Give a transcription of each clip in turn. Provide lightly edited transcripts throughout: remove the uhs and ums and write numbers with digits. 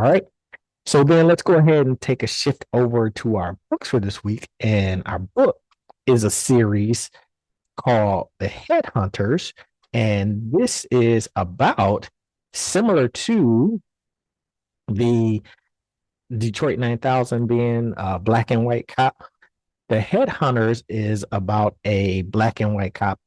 All right. So then let's go ahead and take a shift over to our books for this week. And our book is a series called The Headhunters. And this is about similar to the Detroit 9000 being a black and white cop. The Headhunters is about a black and white cop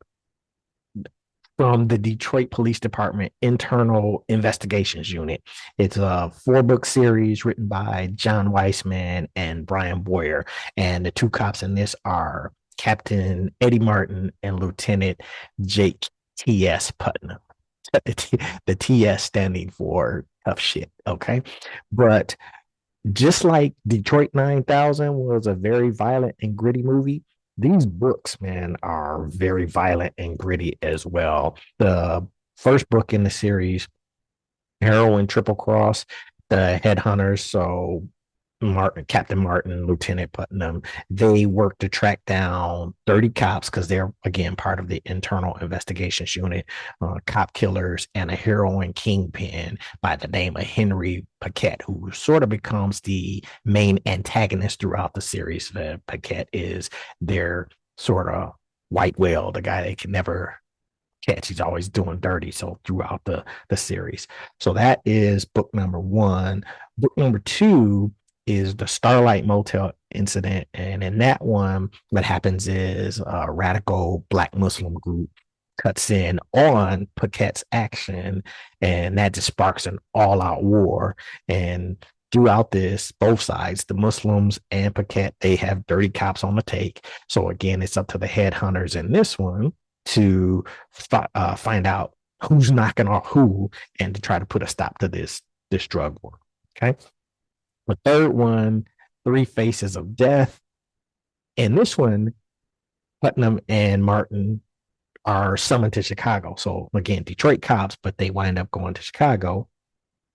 from the Detroit Police Department Internal Investigations Unit. It's a four-book series written by John Weissman and Brian Boyer. And the two cops in this are Captain Eddie Martin and Lieutenant Jake T.S. Putnam. The TS standing for tough shit. Okay. But just like Detroit 9000 was a very violent and gritty movie, these books, man, are very violent and gritty as well. The first book in the series, Heroin Triple Cross, the Headhunters, so Captain Martin, Lieutenant Putnam, they work to track down 30 cops because they're, again, part of the internal investigations unit, cop killers, and a heroin kingpin by the name of Henry Paquette, who sort of becomes the main antagonist throughout the series. Paquette is their sort of white whale, the guy they can never catch. He's always doing dirty. So throughout the series. So that is book number one. Book number two is the Starlight Motel incident. And in that one, what happens is a radical Black Muslim group cuts in on Paquette's action, and that just sparks an all out war. And throughout this, both sides, the Muslims and Paquette, they have dirty cops on the take. So again, it's up to the headhunters in this one to find out who's knocking off who and to try to put a stop to this drug war. Okay. The third one, Three Faces of Death. In this one, Putnam and Martin are summoned to Chicago. So again, Detroit cops, but they wind up going to Chicago,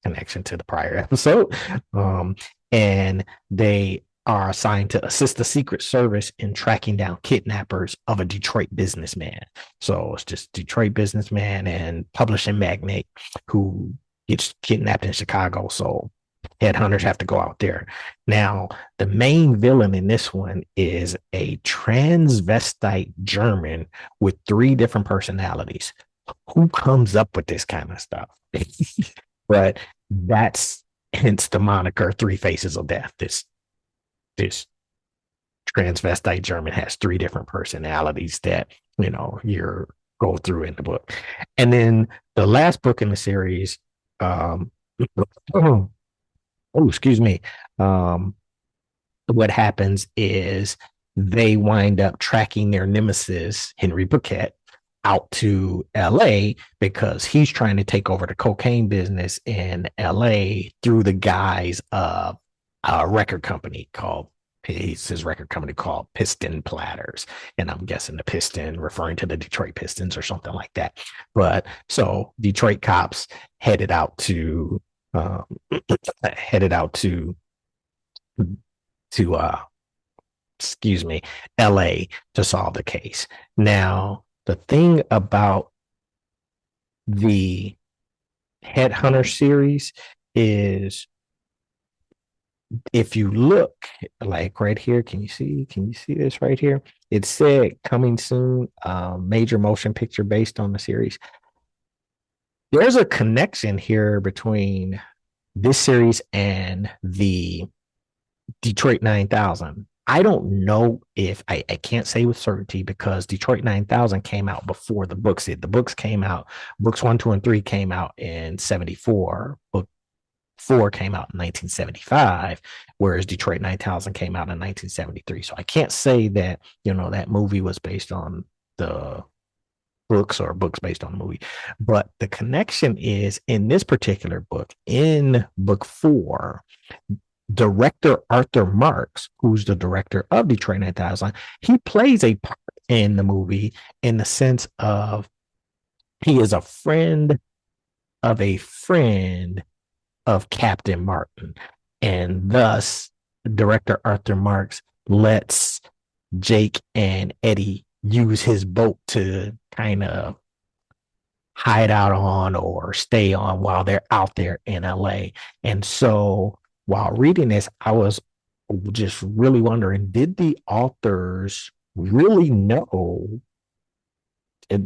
connection to the prior episode. And they are assigned to assist the Secret Service in tracking down kidnappers of a Detroit businessman. So it's just Detroit businessman and publishing magnate who gets kidnapped in Chicago. So headhunters have to go out there. Now, the main villain in this one is a transvestite German with three different personalities. Who comes up with this kind of stuff? But that's hence the moniker Three Faces of Death. This transvestite German has three different personalities that, you're go through in the book. And then the last book in the series, oh, excuse me. What happens is they wind up tracking their nemesis, Henry Paquette, out to LA because he's trying to take over the cocaine business in LA through the guise of a record company called his record company called Piston Platters. And I'm guessing the Piston referring to the Detroit Pistons or something like that. But so Detroit cops headed out to um, headed out to excuse me, LA to solve the case. Now, the thing about the Headhunter series is if you look like right here, can you see this right here? It said coming soon, major motion picture based on the series. There's a connection here between this series and the Detroit 9000. I don't know if I can't say with certainty because Detroit 9000 came out before the books did. The books came out, books one, two, and three came out in 74. Book four came out in 1975, whereas Detroit 9000 came out in 1973. So I can't say that, that movie was based on the books or books based on the movie. But the connection is in this particular book, in book four, director Arthur Marks, who's the director of Detroit 9000, he plays a part in the movie in the sense of he is a friend of a friend of Captain Martin. And thus, director Arthur Marks lets Jake and Eddie use his boat to kind of hide out on or stay on while they're out there in LA. And so while reading this, I was just really wondering, did the authors really know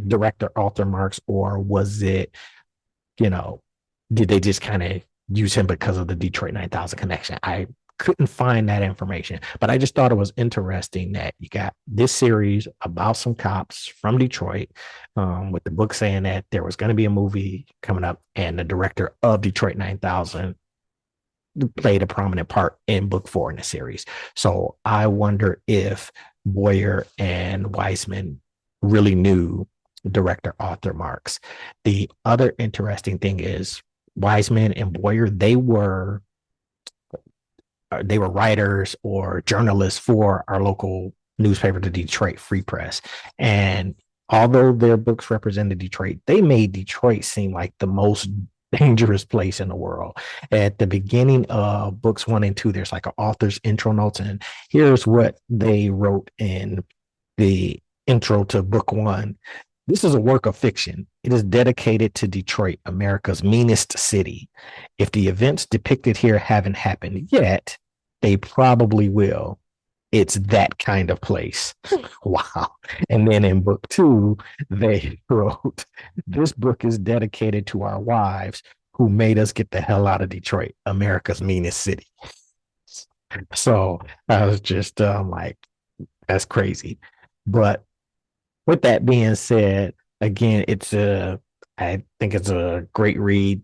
director Arthur Marks, or was it, you know, did they just kind of use him because of the Detroit 9000 connection? I couldn't find that information, but I just thought it was interesting that you got this series about some cops from Detroit, with the book saying that there was going to be a movie coming up, and the director of Detroit 9000 played a prominent part in book 4 in the series. So I wonder if Boyer and Weisman really knew director Arthur Marks. The other interesting thing is Wiseman and Boyer, they were writers or journalists for our local newspaper, the Detroit Free Press. And although their books represented Detroit, they made Detroit seem like the most dangerous place in the world. At the beginning of books 1 and 2, there's like an author's intro notes, and here's what they wrote in the intro to book 1. This is a work of fiction. It is dedicated to Detroit, America's meanest city. If the events depicted here haven't happened yet, they probably will. It's that kind of place. Wow. And then in book 2, they wrote, this book is dedicated to our wives who made us get the hell out of Detroit, America's meanest city. So I was just like, that's crazy. But with that being said, again, I think it's a great read.